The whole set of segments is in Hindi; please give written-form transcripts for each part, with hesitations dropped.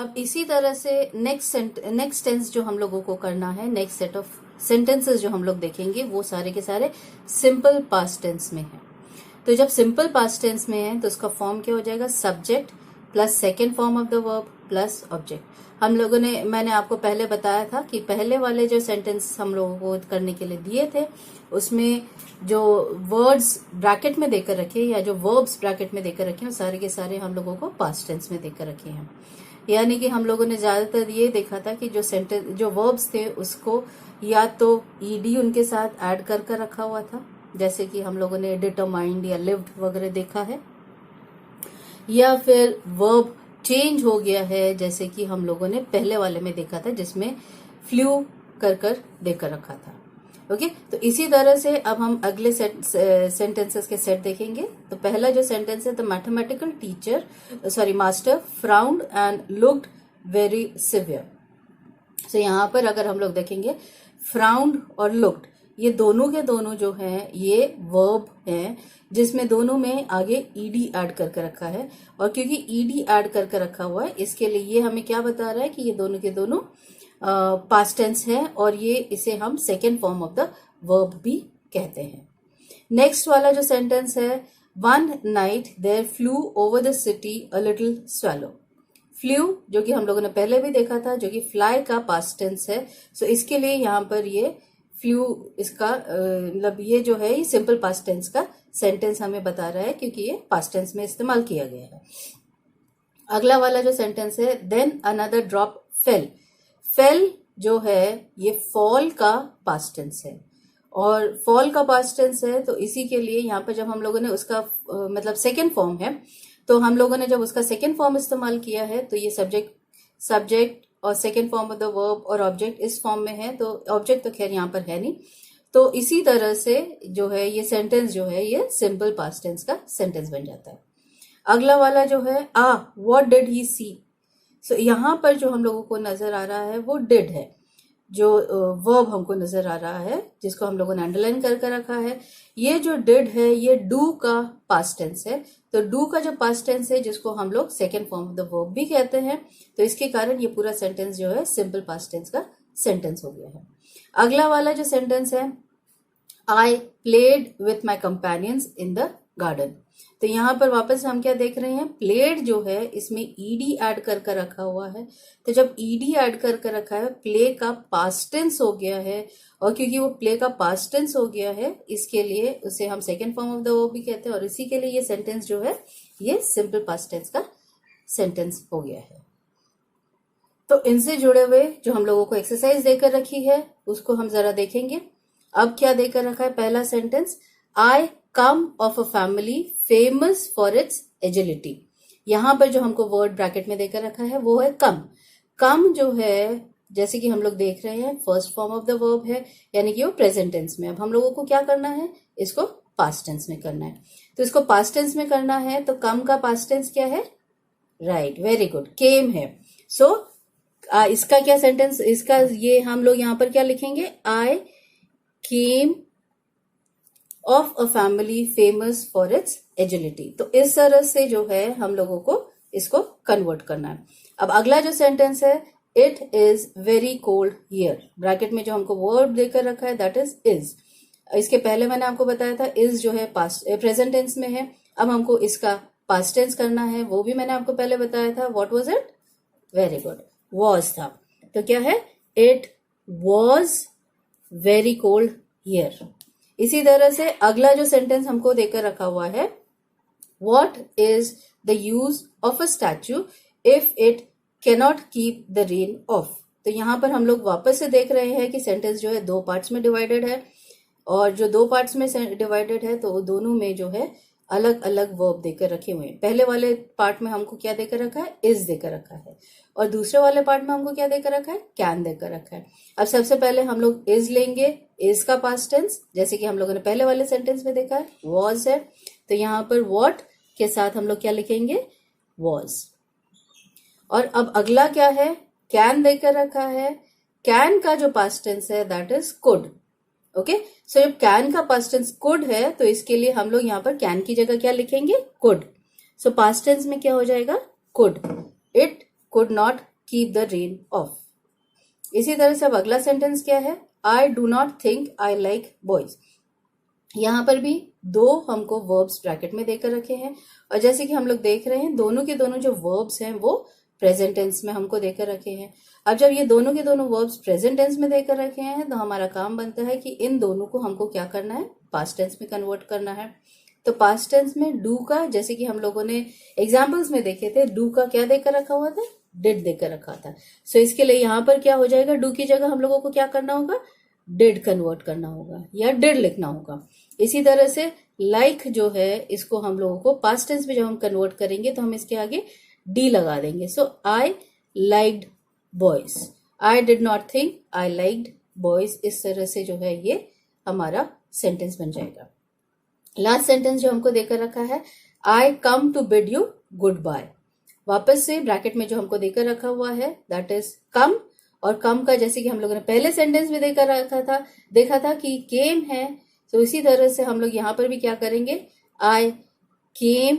अब इसी तरह से नेक्स्ट टेंस जो हम लोगों को करना है, नेक्स्ट सेट ऑफ सेंटेंसेस जो हम लोग देखेंगे वो सारे के सारे सिंपल पास्ट टेंस में है। तो जब सिंपल पास्ट टेंस में है तो उसका फॉर्म क्या हो जाएगा, subject plus second form of the verb plus object. हम लोगों ने, मैंने आपको पहले बताया था कि पहले वाले जो सेंटेंस हम लोगों को करने के लिए दिए थे उसमें जो वर्ड्स ब्रैकेट में देकर रखे या जो वर्ब्स ब्रैकेट में देकर रखे हैं सारे के सारे हम लोगों को पास्ट टेंस में देकर रखे हैं। यानी कि हम लोगों ने ज्यादातर ये देखा था कि जो वर्ब्स थे उसको या तो ईडी उनके साथ ऐड कर रखा हुआ था, जैसे कि हम लोगों ने डिटरमाइंड या लिव्ड वगैरह देखा है, या फिर वर्ब चेंज हो गया है जैसे कि हम लोगों ने पहले वाले में देखा था जिसमें फ्लू कर देकर रखा था। ओके, तो इसी तरह से अब हम अगले सेंटेंसेस के सेट देखेंगे। तो पहला जो सेंटेंस है, the mathematical master frowned and looked very severe. तो यहाँ पर अगर हम लोग देखेंगे फ्राउंड और लुक्ड, ये दोनों के दोनों जो हैं ये वर्ब हैं जिसमें दोनों में आगे ईडी ऐड करके रखा है। और क्योंकि ईडी ऐड करके रखा हुआ है इसके लिए ये हमें क्या बता रहा है कि ये दोनों के दोनों पास्ट टेंस है और ये इसे हम second form of the verb भी कहते हैं। नेक्स्ट वाला जो सेंटेंस है, one night there flew over the city a little swallow. Flew जो कि हम लोगों ने पहले भी देखा था जो कि फ्लाई का पास्ट टेंस है। सो इसके लिए यहाँ पर ये फ्लू इसका मतलब ये जो है ये सिंपल पास्ट टेंस का सेंटेंस हमें बता रहा है क्योंकि ये पास्ट टेंस में इस्तेमाल किया गया है। अगला वाला जो सेंटेंस है, then another drop fell. Fell जो है ये फॉल का पास्ट टेंस है और फॉल का पास्ट टेंस है तो इसी के लिए यहाँ पर जब हम लोगों ने उसका मतलब सेकेंड फॉर्म है तो हम लोगों ने जब उसका सेकेंड फॉर्म इस्तेमाल किया है तो ये सब्जेक्ट और second form of the verb और ऑब्जेक्ट इस फॉर्म में है। तो ऑब्जेक्ट तो खैर यहाँ पर है नहीं, तो इसी तरह से जो है ये सेंटेंस जो है ये सिंपल पास्ट टेंस का सेंटेंस बन जाता है। अगला वाला जो है, व्हाट डिड ही सी। सो यहाँ पर जो हम लोगों को नजर आ रहा है वो डिड है, जो वर्ब हमको नजर आ रहा है जिसको हम लोगों ने अंडरलाइन करके रखा है। ये जो डिड है ये डू का पास्ट टेंस है। तो डू का जो पास्ट टेंस है जिसको हम लोग second form of the verb भी कहते हैं, तो इसके कारण ये पूरा सेंटेंस जो है सिंपल पास्ट टेंस का सेंटेंस हो गया है। अगला वाला जो सेंटेंस है, I played with my companions in the garden. तो यहाँ पर वापस हम क्या देख रहे हैं, प्लेड जो है इसमें ईडी ऐड कर रखा हुआ है। तो जब ईडी ऐड कर रखा है प्ले का पास्ट टेंस हो गया है और क्योंकि वो प्ले का पास्ट टेंस हो गया है इसके लिए उसे हम second form of the verb भी कहते हैं और इसी के लिए ये सेंटेंस जो है ये सिंपल पास्ट टेंस का सेंटेंस हो गया है। तो इनसे जुड़े हुए जो हम लोगों को एक्सरसाइज देकर रखी है उसको हम जरा देखेंगे। अब क्या देकर रखा है, पहला sentence, I come of a family famous for its agility. यहां पर जो हमको वर्ड ब्रैकेट में देकर रखा है वो है कम। कम जो है जैसे कि हम लोग देख रहे हैं first form of the verb है यानी कि वो प्रेजेंट टेंस में। अब हम लोगों को क्या करना है, इसको पास्ट टेंस में करना है। तो इसको पास्ट टेंस में करना है तो कम का पास्ट टेंस क्या है, राइट, वेरी गुड, केम है। सो इसका क्या सेंटेंस, इसका ये हम लोग यहाँ पर क्या लिखेंगे, I came of a family famous for its agility. तो इस तरह से जो है हम लोगों को इसको कन्वर्ट करना है। अब अगला जो सेंटेंस है, it is very cold here. Bracket में जो हमको वर्ब देकर रखा है दैट इज। इसके पहले मैंने आपको बताया था इज जो है पास्ट प्रेजेंट टेंस में है। अब हमको इसका पास्ट टेंस करना है, वो भी मैंने आपको पहले बताया था। What was it, very good, was था। तो क्या है, it was very cold here. इसी तरह से अगला जो सेंटेंस हमको देकर रखा हुआ है, what is the use of a statue if it cannot keep the rain of. तो यहां पर हम लोग वापस से देख रहे हैं कि सेंटेंस जो है दो पार्ट्स में डिवाइडेड है और जो दो पार्ट्स में डिवाइडेड है तो दोनों में जो है अलग अलग वर्ब देकर रखे हुए हैं। पहले वाले पार्ट में हमको क्या देकर रखा है, इज देकर रखा है और दूसरे वाले पार्ट में हमको क्या देकर रखा है, कैन देकर रखा है। अब सबसे पहले हम लोग इज लेंगे, इज का पास्ट टेंस जैसे कि हम लोगों ने पहले वाले सेंटेंस में देखा है वॉज है। तो यहाँ पर व्हाट के साथ हम लोग क्या लिखेंगे, वॉज। और अब अगला क्या है, कैन देकर रखा है। कैन का जो पास्ट टेंस है दैट इज कुड। ओके, सो जब कैन का पास्ट टेंस कुड है तो इसके लिए हम लोग यहाँ पर कैन की जगह क्या लिखेंगे, कुड। सो पास्ट टेंस में क्या हो जाएगा, could. It could not keep the rain of. इसी तरह से अब अगला सेंटेंस क्या है, I do not think I like boys. यहाँ पर भी दो हमको वर्ब्स ब्रैकेट में देकर रखे हैं, और जैसे कि हम लोग देख रहे हैं दोनों के दोनों जो वर्ब्स हैं वो प्रेजेंट टेंस में हमको देकर रखे हैं। अब जब ये दोनों के दोनों वर्ब्स प्रेजेंट टेंस में देकर रखे हैं तो हमारा काम बनता है कि इन दोनों को हमको क्या करना है, पास्ट टेंस में कन्वर्ट करना है। तो पास्ट टेंस में डू का, जैसे कि हम लोगों ने एग्जाम्पल्स में देखे थे, डू का क्या देकर रखा हुआ था, डिड देकर रखा था। सो इसके लिए यहाँ पर क्या हो जाएगा, डू की जगह हम लोगों को क्या करना होगा, डिड कन्वर्ट करना होगा या डिड लिखना होगा। इसी तरह से लाइक जो है इसको हम लोगों को पास्ट टेंस में जब हम कन्वर्ट करेंगे तो हम इसके आगे डी लगा देंगे। So I liked boys, I did not think I liked boys. इस तरह से जो है ये हमारा सेंटेंस बन जाएगा। लास्ट सेंटेंस जो हमको देकर रखा है, I come to bid you goodbye. वापस से ब्रैकेट में जो हमको देकर रखा हुआ है दैट इज कम, और कम का जैसे कि हम लोगों ने पहले सेंटेंस में देकर रखा था, देखा था कि केम है, तो इसी तरह से हम लोग यहाँ पर भी क्या करेंगे, I came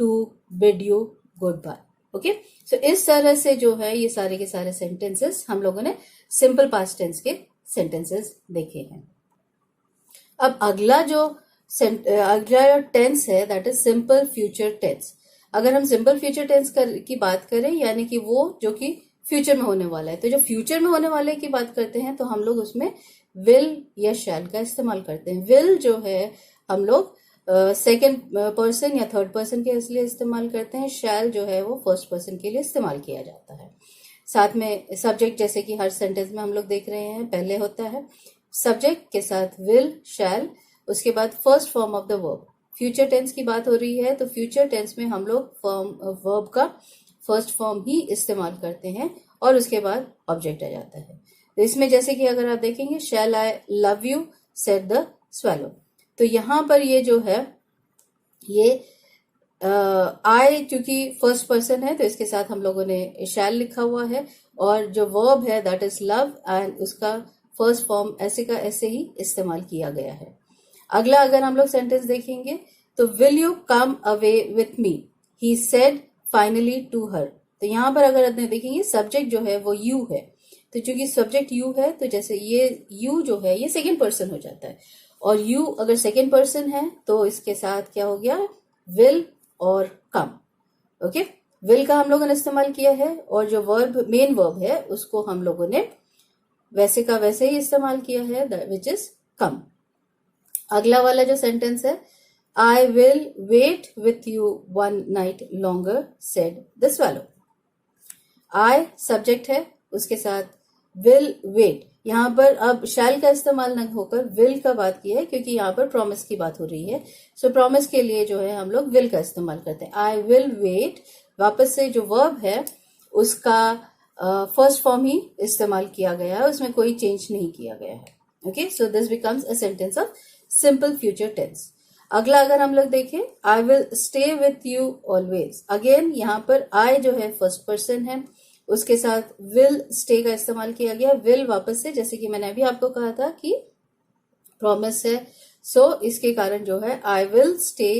to bid you goodbye. Okay, so इस तरह से जो है ये सारे के सारे सेंटेंसेस हम लोगों ने सिंपल पास्ट टेंस के सेंटेंसेस देखे हैं। अब अगला टेंस है that is simple future tense. अगर हम सिंपल फ्यूचर टेंस की बात करें, यानी कि वो जो कि फ्यूचर में होने वाला है, तो जो फ्यूचर में होने वाले की बात करते हैं तो हम लोग उसमें विल या शैल का इस्तेमाल करते हैं। विल जो है हम लोग सेकेंड पर्सन या थर्ड पर्सन के लिए इस्तेमाल करते हैं, शैल जो है वो फर्स्ट पर्सन के लिए इस्तेमाल किया जाता है। साथ में सब्जेक्ट, जैसे कि हर सेंटेंस में हम लोग देख रहे हैं, पहले होता है सब्जेक्ट के साथ विल शैल, उसके बाद first form of the verb. Future tense की बात हो रही है तो फ्यूचर टेंस में हम लोग वर्ब का फर्स्ट फॉर्म ही इस्तेमाल करते हैं और उसके बाद ऑब्जेक्ट आ जाता है। तो इसमें जैसे कि अगर आप देखेंगे, shall I love you said the swallow, तो यहाँ पर ये जो है ये आई चूंकि फर्स्ट पर्सन है तो इसके साथ हम लोगों ने शैल लिखा हुआ है, और जो वर्ब है दैट इज लव एंड उसका फर्स्ट फॉर्म ऐसे का ऐसे ही इस्तेमाल किया गया है। अगला अगर हम लोग सेंटेंस देखेंगे तो will you come away with me he said finally to her. तो यहाँ पर अगर आपने देखेंगे सब्जेक्ट जो है वो यू है, तो चूंकि सब्जेक्ट यू है तो जैसे ये यू जो है ये सेकेंड पर्सन हो जाता है, और यू अगर सेकेंड पर्सन है तो इसके साथ क्या हो गया, विल और कम। ओके, विल का हम लोगों ने इस्तेमाल किया है, और जो वर्ब मेन वर्ब है उसको हम लोगों ने वैसे का वैसे ही इस्तेमाल किया है विच इज कम। अगला वाला जो सेंटेंस है, I will wait with you one night longer said the swallow. I subject है, उसके साथ विल वेट, यहाँ पर अब शैल का इस्तेमाल न होकर विल का बात की है क्योंकि यहाँ पर प्रॉमिस की बात हो रही है। सो प्रॉमिस के लिए जो है हम लोग विल का इस्तेमाल करते हैं। आई विल वेट, वापस से जो वर्ब है उसका फर्स्ट फॉर्म ही इस्तेमाल किया गया है, उसमें कोई चेंज नहीं किया गया है। Okay, so this becomes a sentence of simple future tense. अगला अगर हम लोग देखें, I will stay with you always. Again यहाँ पर आई जो है फर्स्ट पर्सन है, उसके साथ विल स्टे का इस्तेमाल किया गया। विल वापस से जैसे कि मैंने अभी आपको कहा था कि प्रॉमिस है, सो इसके कारण जो है I will stay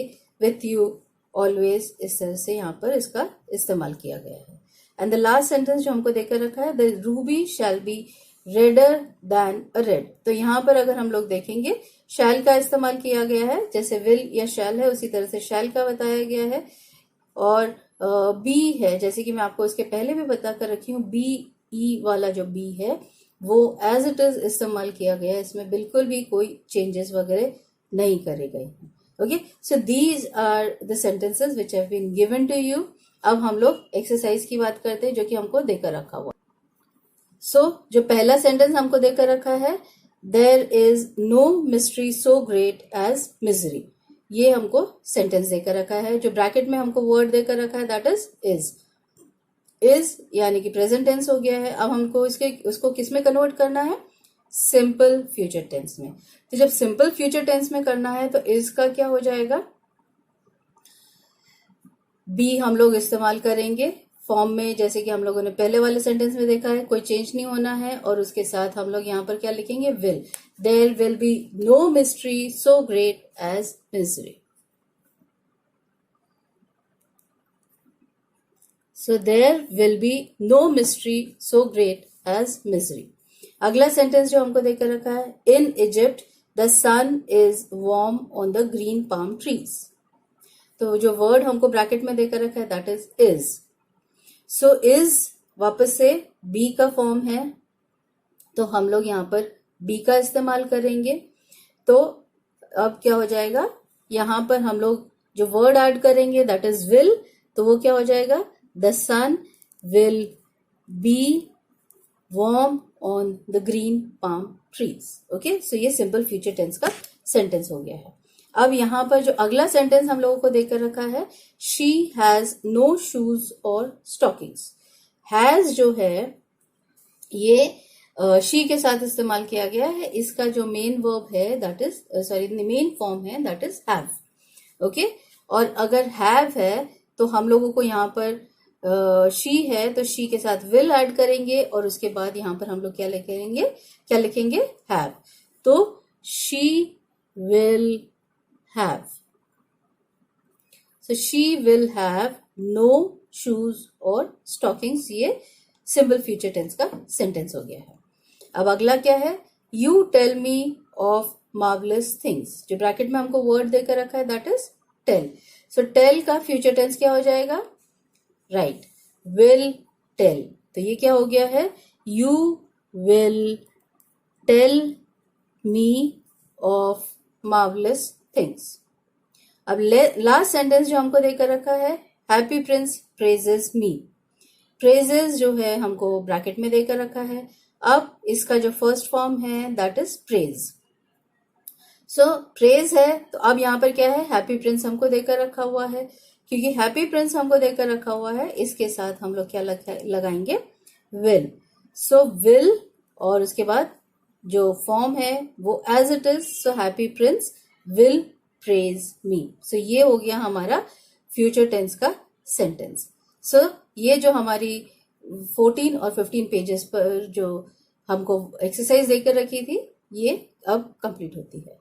with you always, इस तरह से यहाँ पर इसका इस्तेमाल किया गया है। एंड द लास्ट सेंटेंस जो हमको देकर रखा है, the ruby shall be redder than a red. तो यहाँ पर अगर हम लोग देखेंगे शैल का इस्तेमाल किया गया है, जैसे विल या शैल है उसी तरह से शैल का बताया गया है, और बी है जैसे कि मैं आपको इसके पहले भी बता कर रखी हूँ, बी ई वाला जो बी है वो एज इट इज इस्तेमाल किया गया है, इसमें बिल्कुल भी कोई चेंजेस वगैरह नहीं करे गए हैं। Okay, so these are the sentences which have been given to you. अब हम लोग एक्सरसाइज की बात करते हैं जो कि हमको देकर रखा हुआ। सो जो पहला सेंटेंस हमको देकर रखा है, there is no mystery so great as misery, ये हमको सेंटेंस देकर रखा है। जो ब्रैकेट में हमको वर्ड देकर रखा है दैट इज इज यानी कि प्रेजेंट टेंस हो गया है। अब हमको उसको किस में कन्वर्ट करना है, सिंपल फ्यूचर टेंस में। तो जब सिंपल फ्यूचर टेंस में करना है तो इज का क्या हो जाएगा, बी हम लोग इस्तेमाल करेंगे फॉर्म में, जैसे कि हम लोगों ने पहले वाले सेंटेंस में देखा है, कोई चेंज नहीं होना है, और उसके साथ हम लोग यहाँ पर क्या लिखेंगे, will. There will be no mystery so great as misery. So there will be no mystery so great as misery. अगला सेंटेंस जो हमको देकर रखा है, in Egypt the sun is warm on the green palm trees. तो जो वर्ड हमको ब्रैकेट में देकर रखा है दैट इज। सो इज वापस से बी का फॉर्म है, तो हम लोग यहाँ पर बी का इस्तेमाल करेंगे। तो अब क्या हो जाएगा, यहां पर हम लोग जो वर्ड ऐड करेंगे दैट इज विल, तो वो क्या हो जाएगा, the sun will be warm on the green palm trees. Okay, so ये सिंपल फ्यूचर टेंस का सेंटेंस हो गया है। अब यहां पर जो अगला सेंटेंस हम लोगों को देकर रखा है, शी हैज नो शूज और स्टॉकिंग्स। हैज जो है ये शी के साथ इस्तेमाल किया गया है। इसका जो मेन वर्ब है दैट इज मेन फॉर्म है दैट इज हैव। ओके, और अगर हैव है तो हम लोगों को यहाँ पर शी है तो शी के साथ विल ऐड करेंगे और उसके बाद यहाँ पर हम लोग क्या लिखेंगे हैव। तो she will have, so she will have no shoes और स्टॉकिंग्स। ये सिंपल फ्यूचर टेंस का सेंटेंस हो गया है। अब अगला क्या है, you tell me of marvellous things. जो ब्रैकेट में हमको वर्ड देकर रखा है that is tell. So tell का फ्यूचर टेंस क्या हो जाएगा, राइट, विल टेल। तो ये क्या हो गया है, you will tell me of marvellous things. अब लास्ट सेंटेंस जो हमको देकर रखा है, Happy Prince praises me. Praises जो है हमको ब्रैकेट में देकर रखा है। अब इसका जो फर्स्ट फॉर्म है that is praise. So praise है, तो अब यहाँ पर क्या है, हैप्पी प्रिंस हमको देकर रखा हुआ है। क्योंकि हैप्पी प्रिंस हमको देकर रखा हुआ है, इसके साथ हम लोग क्या लगाएंगे, विल। सो विल और उसके बाद जो फॉर्म है वो as it is, so happy prince will praise me. So ये हो गया हमारा फ्यूचर टेंस का सेंटेंस। सो ये जो हमारी 14 और 15 पेजेस पर जो हमको एक्सरसाइज देकर रखी थी, ये अब कंप्लीट होती है।